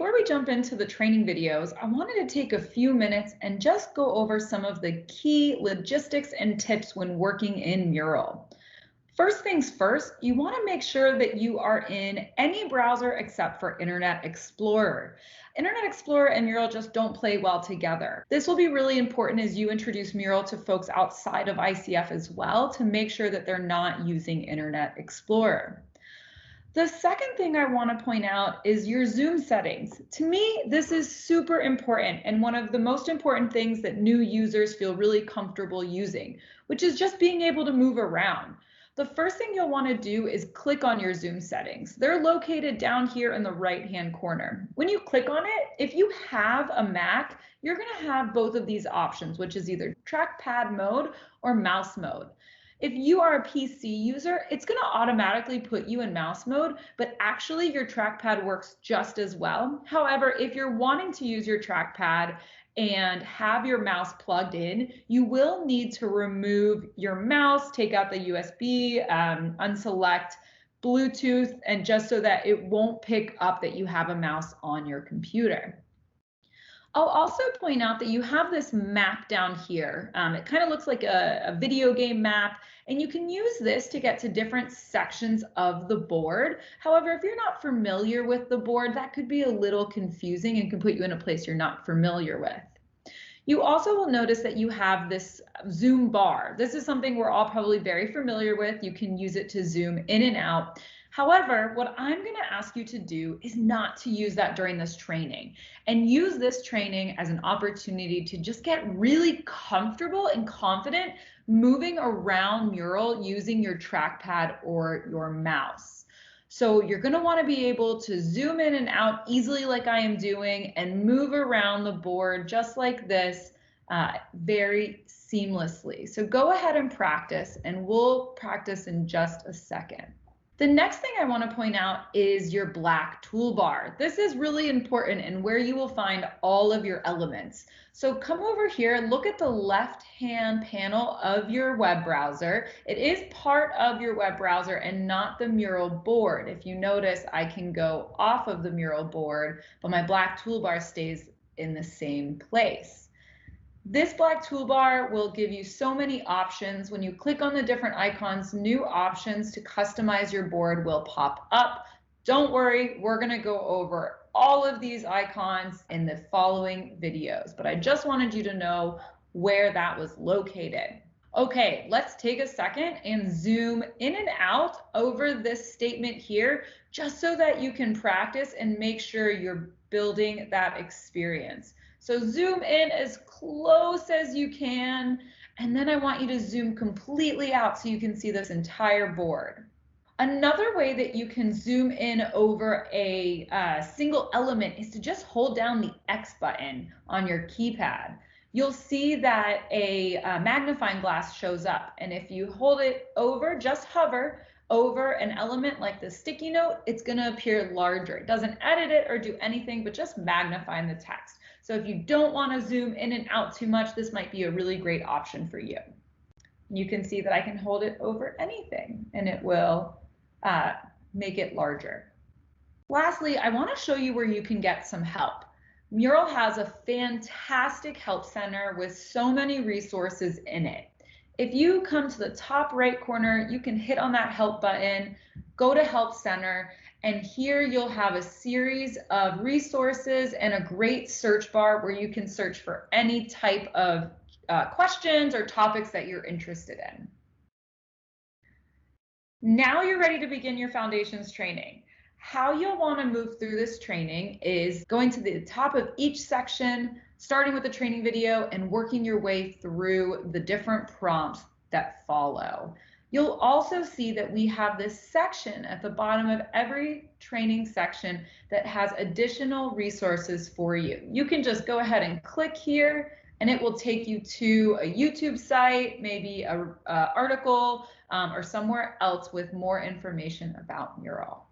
before we jump into the training videos, I wanted to take a few minutes and just go over some of the key logistics and tips when working in Mural. First things first, you want to make sure that you are in any browser except for Internet Explorer. Internet Explorer and Mural just don't play well together. This will be really important as you introduce Mural to folks outside of ICF as well to make sure that they're not using Internet Explorer. The second thing I want to point out is your Zoom settings. To me, this is super important and one of the most important things that new users feel really comfortable using, which is just being able to move around. The first thing you'll want to do is click on your Zoom settings. They're located down here in the right-hand corner. When you click on it, if you have a Mac, you're going to have both of these options, which is either trackpad mode or mouse mode. If you are a PC user, it's going to automatically put you in mouse mode, but actually your trackpad works just as well. However, if you're wanting to use your trackpad and have your mouse plugged in, you will need to remove your mouse, take out the USB, unselect Bluetooth, and just so that it won't pick up that you have a mouse on your computer. I'll also point out that you have this map down here. It kind of looks like a video game map, and you can use this to get to different sections of the board. However, if you're not familiar with the board, that could be a little confusing and can put you in a place you're not familiar with. You also will notice that you have this zoom bar. This is something we're all probably very familiar with. You can use it to zoom in and out. However, what I'm going to ask you to do is not to use that during this training and use this training as an opportunity to just get really comfortable and confident moving around Mural using your trackpad or your mouse. So you're going to want to be able to zoom in and out easily like I am doing and move around the board just like this very seamlessly. So go ahead and practice, and we'll practice in just a second. The next thing I want to point out is your black toolbar. This is really important and where you will find all of your elements. So come over here, look at the left-hand panel of your web browser. It is part of your web browser and not the Mural board. If you notice, I can go off of the Mural board, but my black toolbar stays in the same place. This black toolbar will give you so many options. When you click on the different icons, new options to customize your board will pop up. Don't worry, we're going to go over all of these icons in the following videos, but I just wanted you to know where that was located. Okay, let's take a second and zoom in and out over this statement here, just so that you can practice and make sure you're building that experience. So zoom in as close as you can, and then I want you to zoom completely out so you can see this entire board. Another way that you can zoom in over a single element is to just hold down the X button on your keypad. You'll see that a magnifying glass shows up, and if you hold it over, just hover over an element like the sticky note, it's going to appear larger. It doesn't edit it or do anything, but just magnify the text. So if you don't want to zoom in and out too much, this might be a really great option for you. You can see that I can hold it over anything and it will make it larger. Lastly, I want to show you where you can get some help. Mural has a fantastic help center with so many resources in it. If you come to the top right corner, you can hit on that help button, go to Help Center, and here you'll have a series of resources and a great search bar where you can search for any type of questions or topics that you're interested in. Now you're ready to begin your foundations training. How you'll want to move through this training is going to the top of each section, starting with the training video and working your way through the different prompts that follow. You'll also see that we have this section at the bottom of every training section that has additional resources for you. You can just go ahead and click here and it will take you to a YouTube site, maybe an article, or somewhere else with more information about Mural.